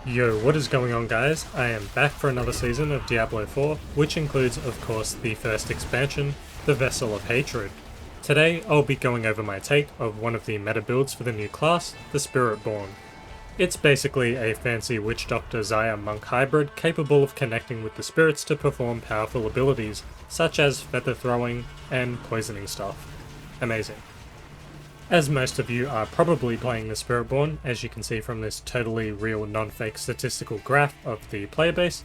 Yo, what is going on guys? I am back for another season of Diablo 4, which includes of course the first expansion, the Vessel of Hatred. Today I'll be going over my take of one of the meta builds for the new class, the Spiritborn. It's basically a fancy Witch Doctor Xayah monk hybrid capable of connecting with the spirits to perform powerful abilities, such as feather throwing and poisoning stuff. Amazing. As most of you are probably playing the Spiritborn, as you can see from this totally real non-fake statistical graph of the player base,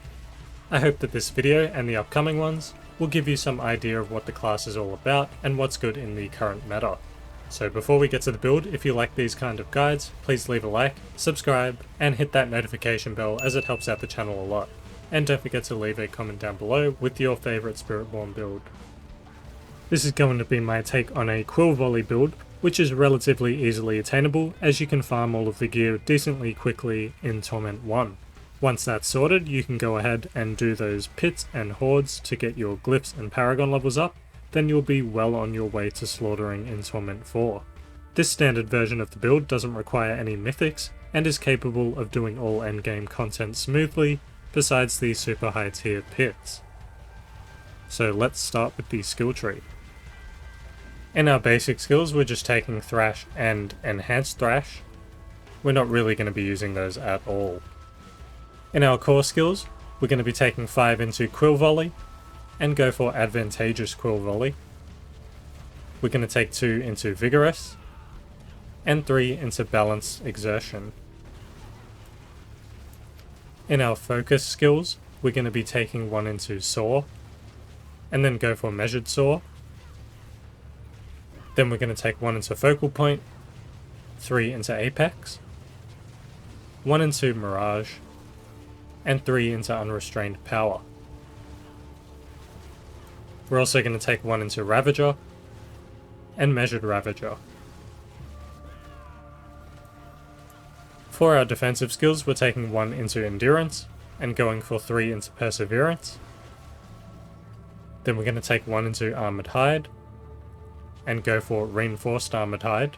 I hope that this video and the upcoming ones will give you some idea of what the class is all about and what's good in the current meta. So before we get to the build, if you like these kind of guides, please leave a like, subscribe, and hit that notification bell as it helps out the channel a lot. And don't forget to leave a comment down below with your favourite Spiritborn build. This is going to be my take on a Quill Volley build, which is relatively easily attainable as you can farm all of the gear decently quickly in Torment 1. Once that's sorted, you can go ahead and do those pits and hordes to get your glyphs and Paragon levels up, then you'll be well on your way to slaughtering in Torment 4. This standard version of the build doesn't require any mythics, and is capable of doing all endgame content smoothly, besides the super high tier pits. So let's start with the skill tree. In our basic skills, we're just taking Thrash and Enhanced Thrash. We're not really going to be using those at all. In our core skills, we're going to be taking 5 into Quill Volley, and go for Advantageous Quill Volley. We're going to take 2 into Vigorous, and 3 into Balance Exertion. In our focus skills, we're going to be taking 1 into Soar, and then go for Measured Soar. Then we're going to take 1 into Focal Point, 3 into Apex, 1 into Mirage, and 3 into Unrestrained Power. We're also going to take 1 into Ravager, and Measured Ravager. For our defensive skills, we're taking 1 into Endurance, and going for 3 into Perseverance. Then we're going to take 1 into Armored Hide, and go for Reinforced Armored Hide.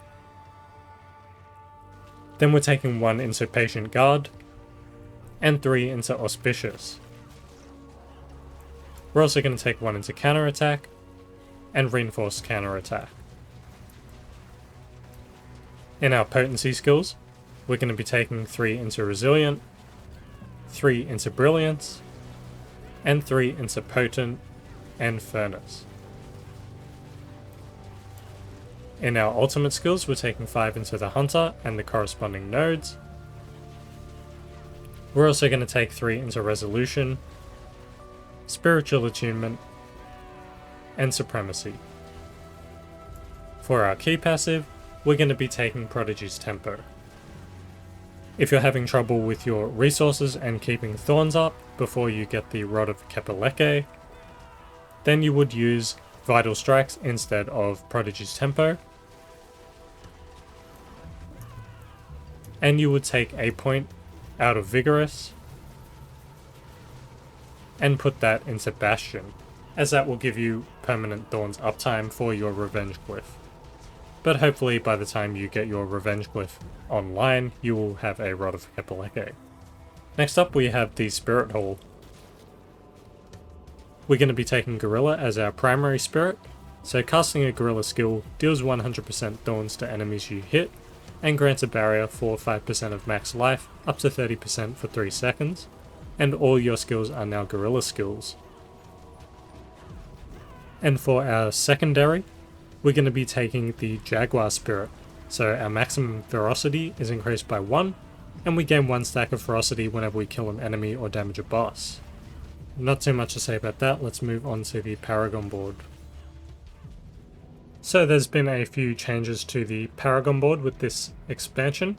Then we're taking 1 into Patient Guard, and 3 into Auspicious. We're also going to take 1 into Counter Attack, and Reinforced Counter Attack. In our potency skills, we're going to be taking 3 into Resilient, 3 into Brilliance, and 3 into Potent and Furnace. In our ultimate skills, we're taking 5 into the Hunter and the corresponding nodes. We're also going to take 3 into Resolution, Spiritual Attunement, and Supremacy. For our key passive, we're going to be taking Prodigy's Tempo. If you're having trouble with your resources and keeping thorns up before you get the Rod of Kepeleke, then you would use Vital Strikes instead of Prodigy's Tempo, and you would take a point out of Vigorous and put that into Bastion, as that will give you permanent Thorns uptime for your Revenge Glyph. But hopefully by the time you get your Revenge Glyph online, you will have a Rod of Kepeleke. Next up we have the Spirit Hall. We're going to be taking Gorilla as our primary spirit, so casting a Gorilla skill deals 100% Thorns to enemies you hit, and grants a barrier for 5% of max life, up to 30% for 3 seconds, and all your skills are now Gorilla skills. And for our secondary, we're going to be taking the Jaguar Spirit, so our maximum ferocity is increased by 1, and we gain 1 stack of ferocity whenever we kill an enemy or damage a boss. Not too much to say about that, let's move on to the Paragon board. So there's been a few changes to the Paragon board with this expansion.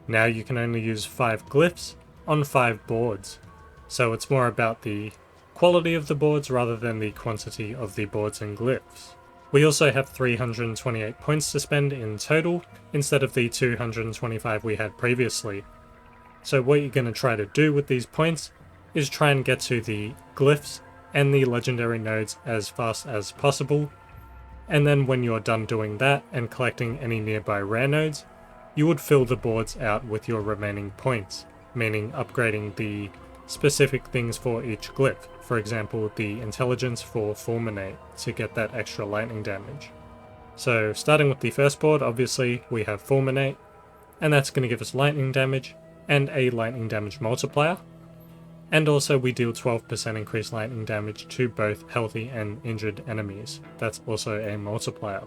Now you can only use 5 glyphs on 5 boards, so it's more about the quality of the boards rather than the quantity of the boards and glyphs. We also have 328 points to spend in total, instead of the 225 we had previously. So what you're going to try to do with these points is try and get to the glyphs and the legendary nodes as fast as possible, and then when you're done doing that and collecting any nearby rare nodes, you would fill the boards out with your remaining points, meaning upgrading the specific things for each glyph. For example, the intelligence for fulminate to get that extra lightning damage. So starting with the first board, obviously we have fulminate, and that's going to give us lightning damage and a lightning damage multiplier. And also we deal 12% increased lightning damage to both healthy and injured enemies. That's also a multiplier.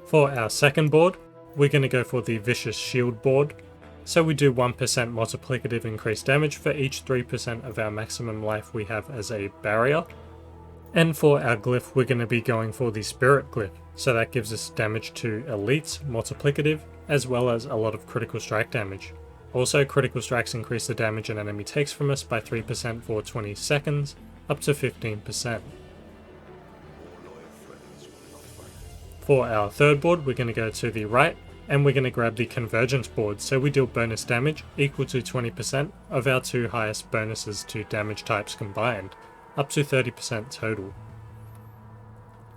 For our second board, we're going to go for the Vicious Shield board. So we do 1% multiplicative increased damage for each 3% of our maximum life we have as a barrier. And for our glyph, we're going to be going for the Spirit glyph. So that gives us damage to elites, multiplicative, as well as a lot of critical strike damage. Also, critical strikes increase the damage an enemy takes from us by 3% for 20 seconds, up to 15%. For our third board, we're going to go to the right, and we're going to grab the Convergence board, so we deal bonus damage equal to 20% of our 2 highest bonuses to damage types combined, up to 30% total.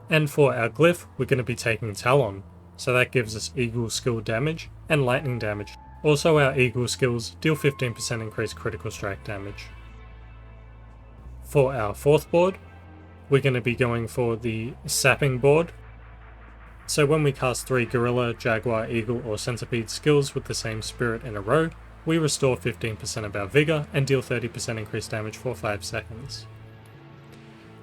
And for our glyph, we're going to be taking Talon, so that gives us Eagle skill damage and lightning damage. Also, our Eagle skills deal 15% increased critical strike damage. For our fourth board, we're going to be going for the Sapping board. So when we cast 3 Gorilla, Jaguar, Eagle or Centipede skills with the same spirit in a row, we restore 15% of our Vigor and deal 30% increased damage for 5 seconds.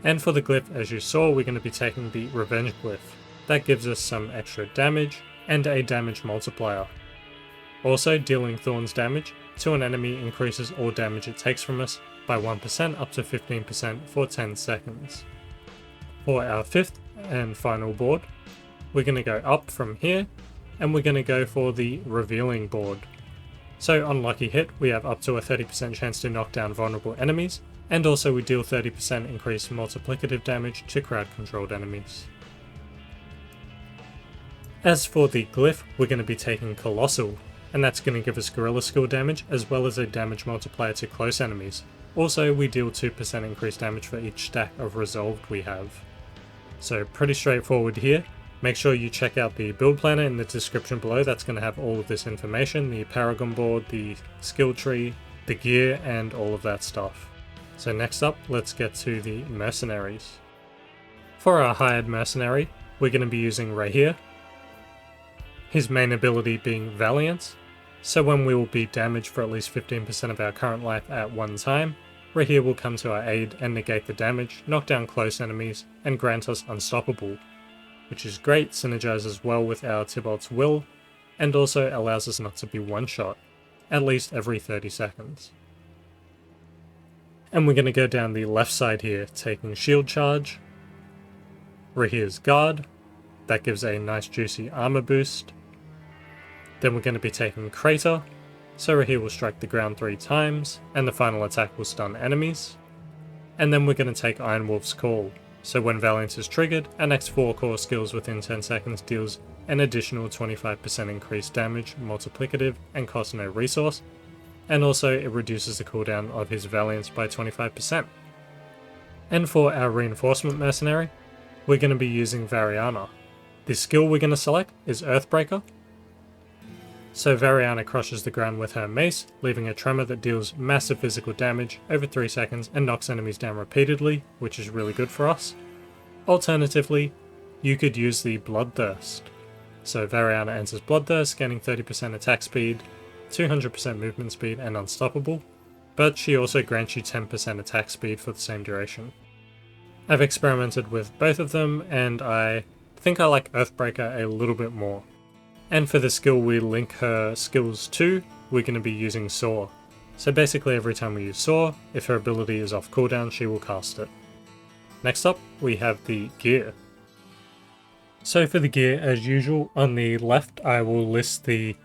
And for the glyph, as you saw, we're going to be taking the Revenge glyph. That gives us some extra damage and a damage multiplier. Also, dealing Thorns damage to an enemy increases all damage it takes from us by 1% up to 15% for 10 seconds. For our fifth and final board, we're going to go up from here, and we're going to go for the Revealing board. So on Lucky Hit, we have up to a 30% chance to knock down vulnerable enemies, and also we deal 30% increased multiplicative damage to crowd-controlled enemies. As for the glyph, we're going to be taking Colossal, and that's going to give us Gorilla skill damage as well as a damage multiplier to close enemies. Also, we deal 2% increased damage for each stack of Resolved we have. So pretty straightforward here. Make sure you check out the build planner in the description below. That's going to have all of this information, the Paragon board, the skill tree, the gear, and all of that stuff. So next up, let's get to the Mercenaries. For our hired Mercenary, we're going to be using Rahir. His main ability being Valiance. So when we will be damaged for at least 15% of our current life at one time, Rahir will come to our aid and negate the damage, knock down close enemies, and grant us Unstoppable, which is great, synergizes well with our Tibault's Will, and also allows us not to be one-shot, at least every 30 seconds. And we're going to go down the left side here, taking Shield Charge, Rahir's Guard, that gives a nice juicy armor boost. Then we're going to be taking Crater, so Rahir will strike the ground 3 times, and the final attack will stun enemies. And then we're going to take Iron Wolf's Call, so when Valiance is triggered, our next 4 core skills within 10 seconds deals an additional 25% increased damage, multiplicative, and costs no resource, and also it reduces the cooldown of his Valiance by 25%. And for our Reinforcement Mercenary, we're going to be using Variana. The skill we're going to select is Earthbreaker. So Variana crushes the ground with her mace, leaving a tremor that deals massive physical damage over 3 seconds and knocks enemies down repeatedly, which is really good for us. Alternatively, you could use the Bloodthirst. So Variana enters Bloodthirst, gaining 30% attack speed, 200% movement speed, and Unstoppable, but she also grants you 10% attack speed for the same duration. I've experimented with both of them, and I think I like Earthbreaker a little bit more. And for the skill we link her skills to, we're going to be using Soar. So basically every time we use Soar, if her ability is off cooldown, she will cast it. Next up, we have the gear. So for the gear, as usual, on the left I will list the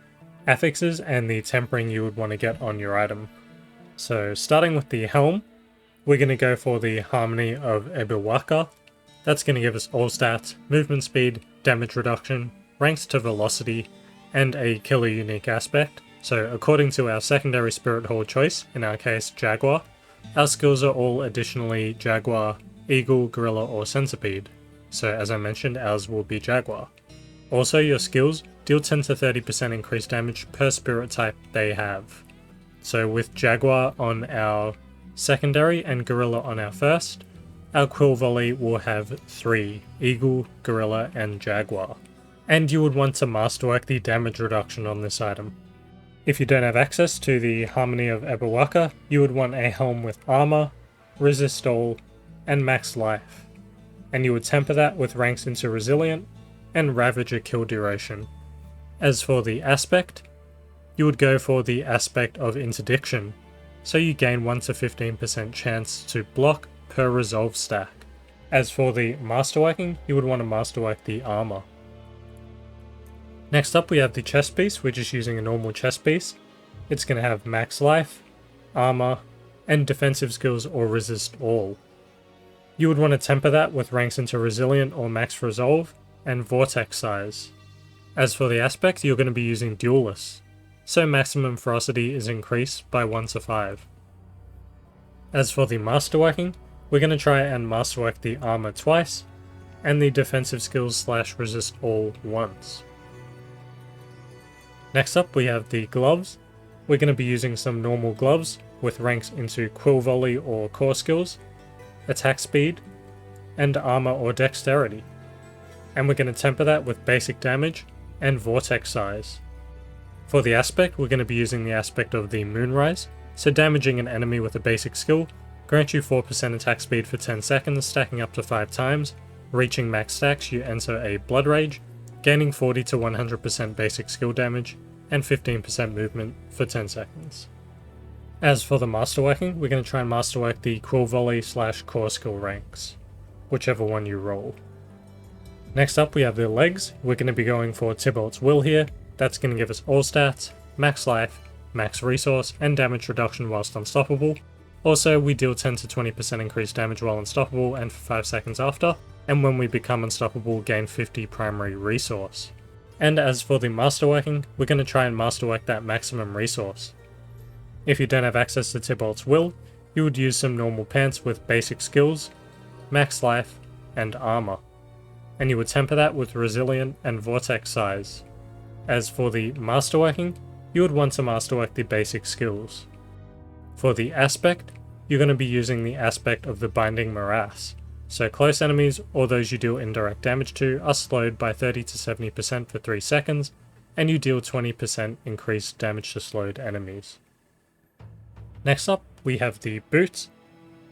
affixes and the tempering you would want to get on your item. So starting with the Helm, we're going to go for the Harmony of Ebewaka. That's going to give us all stats, movement speed, damage reduction, ranks to velocity, and a killer unique aspect. So according to our secondary Spirit Hall choice, in our case Jaguar, our skills are all additionally Jaguar, Eagle, Gorilla, or Centipede. So as I mentioned, ours will be Jaguar. Also, your skills deal 10 to 30% increased damage per spirit type they have. So with Jaguar on our secondary and Gorilla on our first, our Quill Volley will have 3, Eagle, Gorilla, and Jaguar. And you would want to masterwork the damage reduction on this item. If you don't have access to the Harmony of Ebewaka, you would want a Helm with Armor, Resist All, and Max Life. And you would temper that with ranks into Resilient and Ravager kill duration. As for the aspect, you would go for the aspect of Interdiction, so you gain 1 to 15% chance to block per resolve stack. As for the masterworking, you would want to masterwork the armor. Next up we have the chest piece, which is using a normal chest piece. It's going to have max life, armor, and defensive skills or resist all. You would want to temper that with ranks into resilient or max resolve, and vortex size. As for the aspect, you're going to be using duelists, so maximum ferocity is increased by 1 to 5. As for the masterworking, we're going to try and masterwork the armor twice, and the defensive skills / resist all once. Next up we have the gloves. We're going to be using some normal gloves with ranks into Quill Volley or core skills, attack speed, and armor or dexterity. And we're going to temper that with basic damage and vortex size. For the aspect, we're going to be using the aspect of the Moonrise, so damaging an enemy with a basic skill grants you 4% attack speed for 10 seconds, stacking up to 5 times. Reaching max stacks, you enter a Blood Rage, gaining 40 to 100% basic skill damage, and 15% movement for 10 seconds. As for the masterworking, we're going to try and masterwork the Quill Volley / core skill ranks, whichever one you roll. Next up we have the legs. We're going to be going for Tibault's Will here. That's going to give us all stats, max life, max resource, and damage reduction whilst unstoppable. Also, we deal 10 to 20% increased damage while unstoppable and for 5 seconds after, and when we become unstoppable gain 50 primary resource. And as for the masterworking, we're going to try and masterwork that maximum resource. If you don't have access to Tibault's Will, you would use some normal pants with basic skills, max life, and armor. And you would temper that with resilient and vortex size. As for the masterworking, you would want to masterwork the basic skills. For the aspect, you're going to be using the aspect of the Binding Morass. So close enemies or those you deal indirect damage to are slowed by 30 to 70% for 3 seconds, and you deal 20% increased damage to slowed enemies. Next up, we have the boots.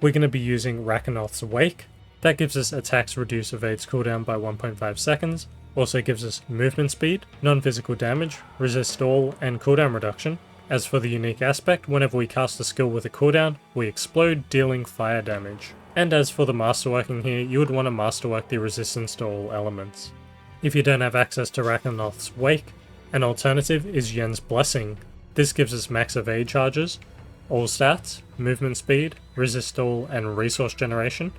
We're going to be using Rakanoth's Wake. That gives us attacks reduce evades cooldown by 1.5 seconds. Also gives us movement speed, non-physical damage, resist all, and cooldown reduction. As for the unique aspect, whenever we cast a skill with a cooldown, we explode, dealing fire damage. And as for the masterworking here, you would want to masterwork the resistance to all elements. If you don't have access to Rakanoth's Wake, an alternative is Yen's Blessing. This gives us max evade charges, all stats, movement speed, resist all, and resource generation,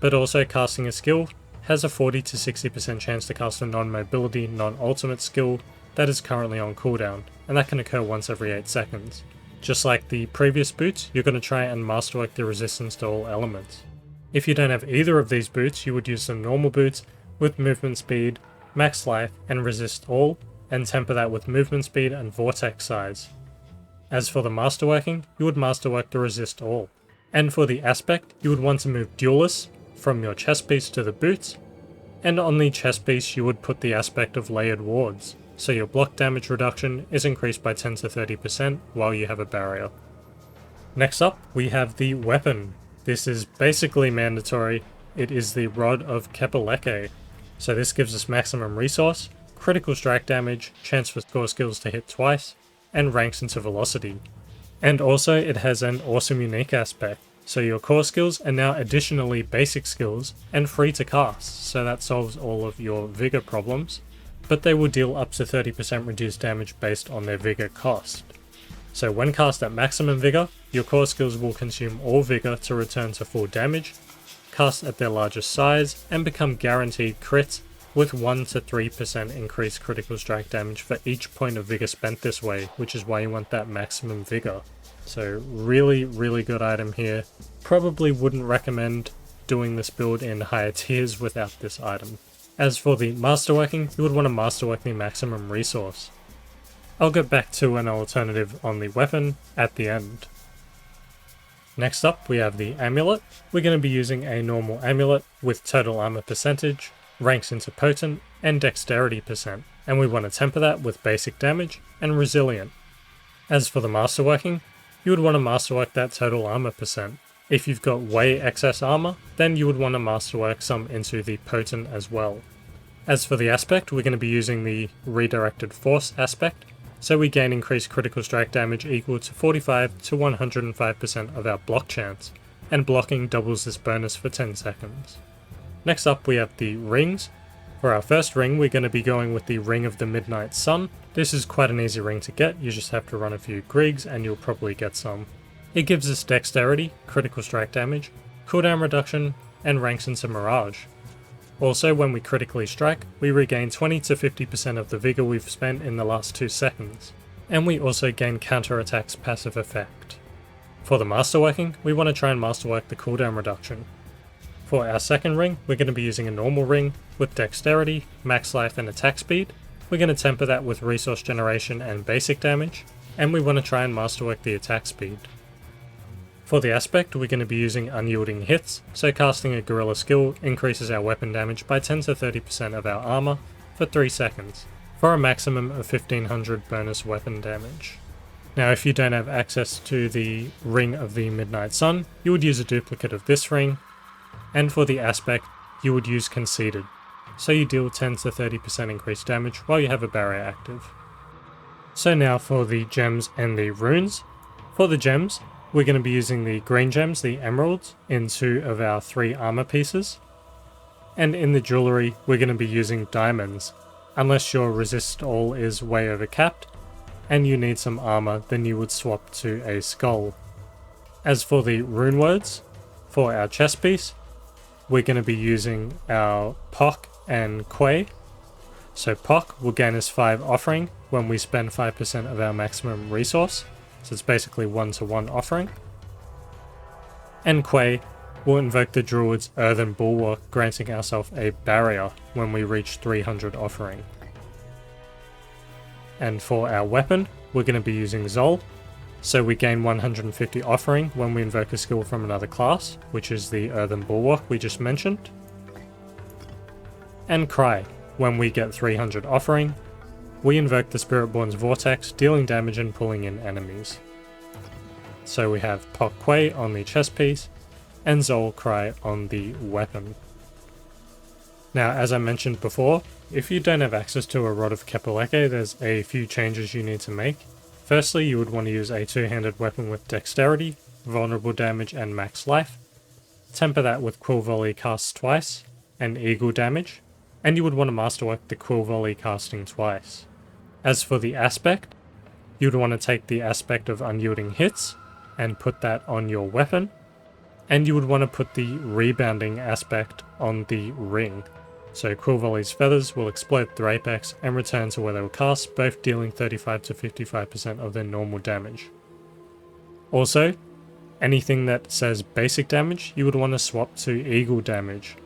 but also casting a skill has a 40 to 60% chance to cast a non-mobility, non-ultimate skill that is currently on cooldown, and that can occur once every 8 seconds. Just like the previous boots, you're going to try and masterwork the resistance to all elements. If you don't have either of these boots, you would use some normal boots with movement speed, max life, and resist all, and temper that with movement speed and vortex size. As for the masterworking, you would masterwork the resist all. And for the aspect, you would want to move duelists from your chest piece to the boots, and on the chest piece you would put the aspect of layered wards, so your block damage reduction is increased by 10 to 30% while you have a barrier. Next up we have the weapon. This is basically mandatory. It is the Rod of Kepeleke. So this gives us maximum resource, critical strike damage, chance for core skills to hit twice, and ranks into velocity. And also it has an awesome unique aspect. So your core skills are now additionally basic skills and free to cast, so that solves all of your vigor problems, but they will deal up to 30% reduced damage based on their vigor cost. So when cast at maximum vigor, your core skills will consume all vigor to return to full damage, cast at their largest size, and become guaranteed crits with 1 to 3% increased critical strike damage for each point of vigor spent this way, which is why you want that maximum vigor. So really good item here. Probably wouldn't recommend doing this build in higher tiers without this item. As for the masterworking, you would want to masterwork the maximum resource. I'll get back to an alternative on the weapon at the end. Next up we have the Amulet. We're going to be using a normal Amulet with total armor percentage, ranks into potent, and dexterity percent, and we want to temper that with basic damage and resilient. As for the masterworking, you would want to masterwork that total armor percent. If you've got way excess armor, then you would want to masterwork some into the potent as well. As for the aspect, we're going to be using the redirected force aspect, so we gain increased critical strike damage equal to 45 to 105% of our block chance, and blocking doubles this bonus for 10 seconds. Next up we have the rings. For our first ring we're going to be going with the Ring of the Midnight Sun. This is quite an easy ring to get, you just have to run a few Griegs and you'll probably get some. It gives us dexterity, critical strike damage, cooldown reduction, and ranks into Mirage. Also, when we critically strike, we regain 20 to 50% of the vigor we've spent in the last 2 seconds, and we also gain counterattack's passive effect. For the masterworking, we want to try and masterwork the cooldown reduction. For our second ring, we're going to be using a normal ring with dexterity, max life and attack speed. We're going to temper that with resource generation and basic damage, and we want to try and masterwork the attack speed. For the aspect, we're going to be using unyielding hits, so casting a gorilla skill increases our weapon damage by 10 to 30% of our armor for 3 seconds, for a maximum of 1500 bonus weapon damage. Now if you don't have access to the Ring of the Midnight Sun, you would use a duplicate of this ring, and for the aspect, you would use Conceited, so you deal 10 to 30% increased damage while you have a barrier active. So now for the gems and the runes. For the gems, we're going to be using the green gems, the emeralds, in 2 of our 3 armor pieces. And in the jewellery, we're going to be using diamonds. Unless your resist all is way overcapped, and you need some armor, then you would swap to a skull. As for the rune words, for our chest piece, we're going to be using our Pock and Quay. So Pock will gain us 5 offering when we spend 5% of our maximum resource. So it's basically 1-to-1 offering. And Quay will invoke the Druid's Earthen Bulwark, granting ourselves a barrier when we reach 300 offering. And for our weapon, we're going to be using Zol. So we gain 150 offering when we invoke a skill from another class, which is the Earthen Bulwark we just mentioned. And Cry, when we get 300 offering, we invoke the Spiritborn's Vortex, dealing damage and pulling in enemies. So we have Pock Quay on the chest piece, and Zol Cry on the weapon. Now, as I mentioned before, if you don't have access to a Rod of Kepeleke, there's a few changes you need to make. Firstly, you would want to use a 2-handed weapon with dexterity, vulnerable damage and max life. Temper that with Quill Volley cast twice, and eagle damage, and you would want to masterwork the Quill Volley casting twice. As for the aspect, you'd want to take the aspect of unyielding hits and put that on your weapon, and you would want to put the rebounding aspect on the ring. So Quill Volley's feathers will explode their apex and return to where they were cast, both dealing 35 to 55% of their normal damage. Also, anything that says basic damage, you would want to swap to eagle damage,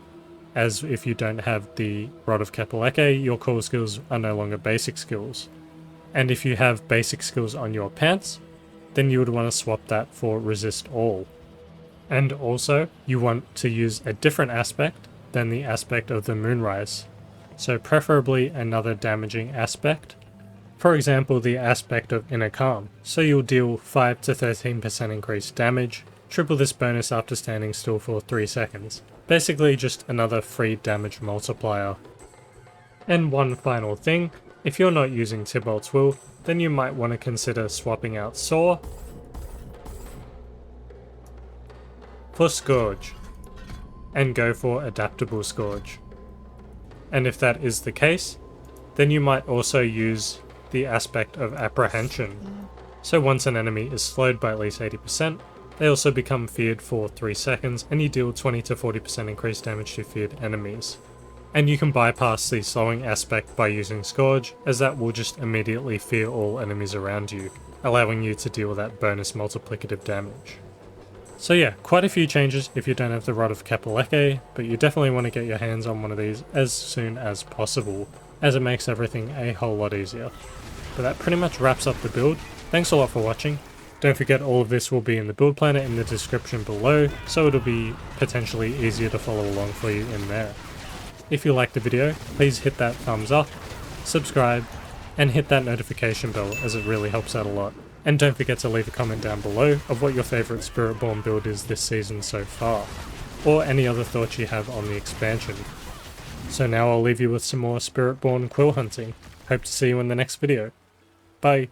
as if you don't have the Rod of Kepeleke, your core skills are no longer basic skills. And if you have basic skills on your pants, then you would want to swap that for resist all. And also, you want to use a different aspect than the aspect of the Moonrise, so preferably another damaging aspect. For example, the aspect of Inner Calm, so you'll deal 5 to 13% increased damage, triple this bonus after standing still for 3 seconds. Basically just another free damage multiplier. And one final thing, if you're not using Tibault's Will, then you might want to consider swapping out Soar for Scourge, and go for adaptable Scourge. And if that is the case, then you might also use the aspect of Apprehension. So once an enemy is slowed by at least 80%, they also become feared for 3 seconds, and you deal 20 to 40% increased damage to feared enemies. And you can bypass the slowing aspect by using Scourge, as that will just immediately fear all enemies around you, allowing you to deal that bonus multiplicative damage. So yeah, quite a few changes if you don't have the Rod of Kepeleke, but you definitely want to get your hands on one of these as soon as possible, as it makes everything a whole lot easier. But that pretty much wraps up the build. Thanks a lot for watching. Don't forget all of this will be in the build planner in the description below, so it'll be potentially easier to follow along for you in there. If you liked the video, please hit that thumbs up, subscribe, and hit that notification bell as it really helps out a lot. And don't forget to leave a comment down below of what your favourite Spiritborn build is this season so far, or any other thoughts you have on the expansion. So now I'll leave you with some more Spiritborn Quill hunting. Hope to see you in the next video. Bye!